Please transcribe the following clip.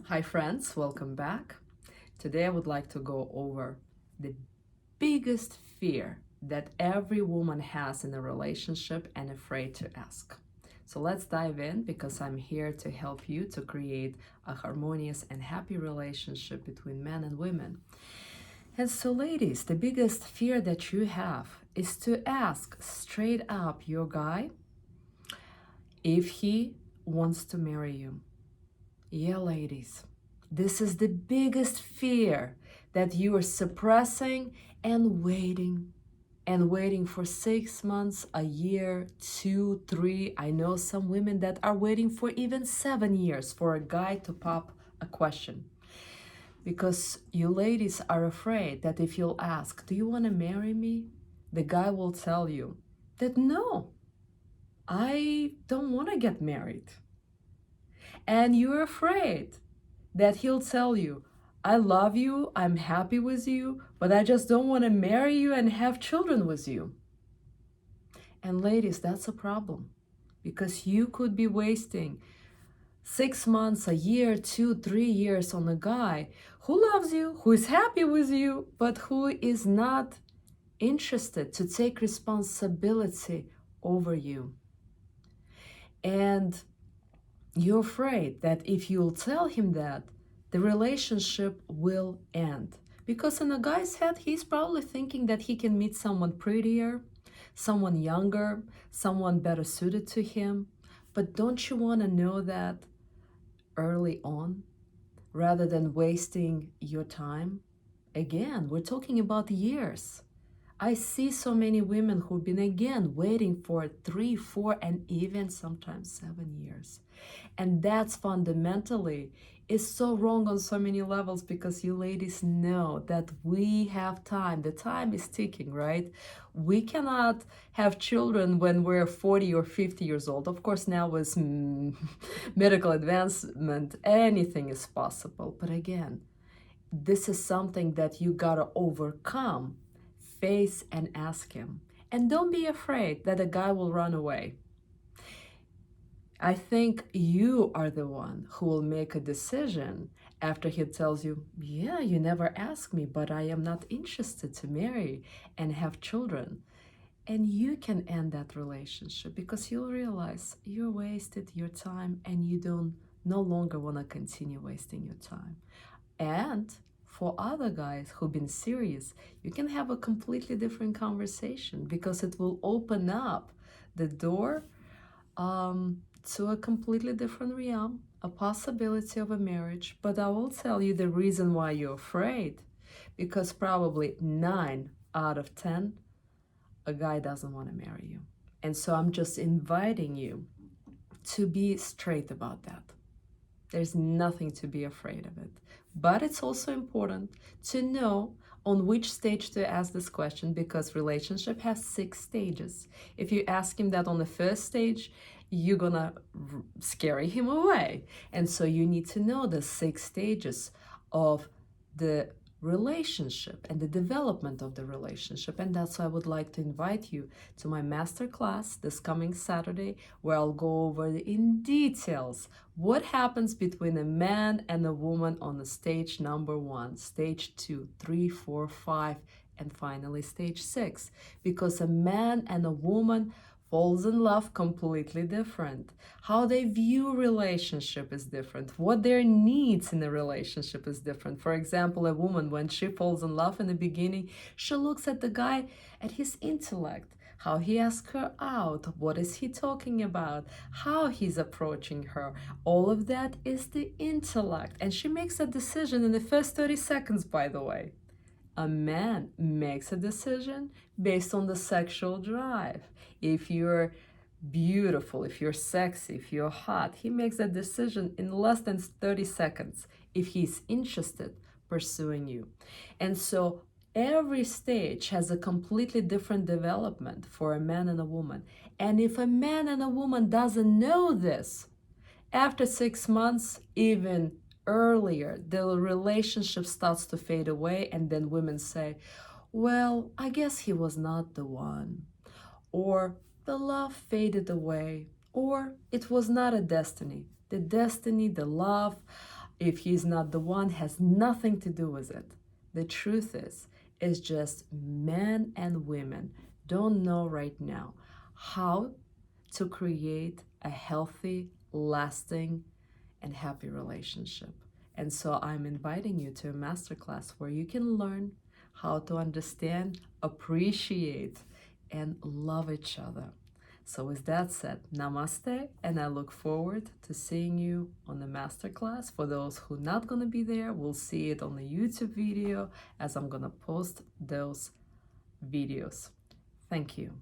Hi friends, welcome back. Today I would like to go over the biggest fear that every woman has in a relationship and afraid to ask. So let's dive in because I'm here to help you to create a harmonious and happy relationship between men and women. And so ladies, the biggest fear that you have is to ask straight up your guy if he wants to marry you. Yeah, ladies, this is the biggest fear that you are suppressing and waiting for 6 months, a year, 2, 3. I know some women that are waiting for even 7 years for a guy to pop a question. Because you ladies are afraid that if you'll ask, do you want to marry me? The guy will tell you that no, I don't want to get married. And you're afraid that he'll tell you, I love you, I'm happy with you, but I just don't want to marry you and have children with you. And ladies, that's a problem because you could be wasting 6 months, a year, 2, 3 years on a guy who loves you, who is happy with you, but who is not interested to take responsibility over you. And you're afraid that if you'll tell him that, the relationship will end. Because in a guy's head, he's probably thinking that he can meet someone prettier, someone younger, someone better suited to him. But don't you want to know that early on, rather than wasting your time? Again, we're talking about years. I see so many women who've been again waiting for 3, 4, and even sometimes 7 years. And that's fundamentally is so wrong on so many levels because you ladies know that we have time. The time is ticking, right? We cannot have children when we're 40 or 50 years old. Of course, now with medical advancement, anything is possible. But again, this is something that you gotta overcome, face and ask him. And don't be afraid that a guy will run away. I think you are the one who will make a decision after he tells you, yeah, you never asked me, but I am not interested to marry and have children. And you can end that relationship because you'll realize you wasted your time and you don't no longer want to continue wasting your time. And for other guys who've been serious, you can have a completely different conversation because it will open up the door to a completely different realm, a possibility of a marriage. But I will tell you the reason why you're afraid, because probably 9 out of 10, a guy doesn't want to marry you. And so I'm just inviting you to be straight about that. There's nothing to be afraid of it. But it's also important to know on which stage to ask this question because relationship has 6 stages. If you ask him that on the first stage, you're gonna scare him away. And so you need to know the 6 stages of the relationship and the development of the relationship. And that's why I would like to invite you to my masterclass this coming Saturday, where I'll go over in details what happens between a man and a woman on the stage number 1, stage 2, 3, 4, 5, and finally stage 6. Because a man and a woman falls in love completely different. How they view relationship is different. What their needs in a relationship is different. For example, a woman, when she falls in love in the beginning, she looks at the guy, at his intellect, how he asks her out, what is he talking about, how he's approaching her. All of that is the intellect. And she makes a decision in the first 30 seconds, by the way. A man makes a decision based on the sexual drive. If you're beautiful, if you're sexy, if you're hot, he makes a decision in less than 30 seconds if he's interested pursuing you. And so every stage has a completely different development for a man and a woman. And if a man and a woman doesn't know this, after 6 months, even earlier, the relationship starts to fade away, and then women say, well, I guess he was not the one, or the love faded away, or it was not a destiny. The destiny, the love, if he's not the one, has nothing to do with it. The truth is, it's just men and women don't know right now how to create a healthy, lasting, and happy relationship. And so I'm inviting you to a masterclass where you can learn how to understand, appreciate, and love each other. So with that said, namaste, and I look forward to seeing you on the masterclass. For those who are not going to be there, we'll see it on the YouTube video as I'm going to post those videos. Thank you.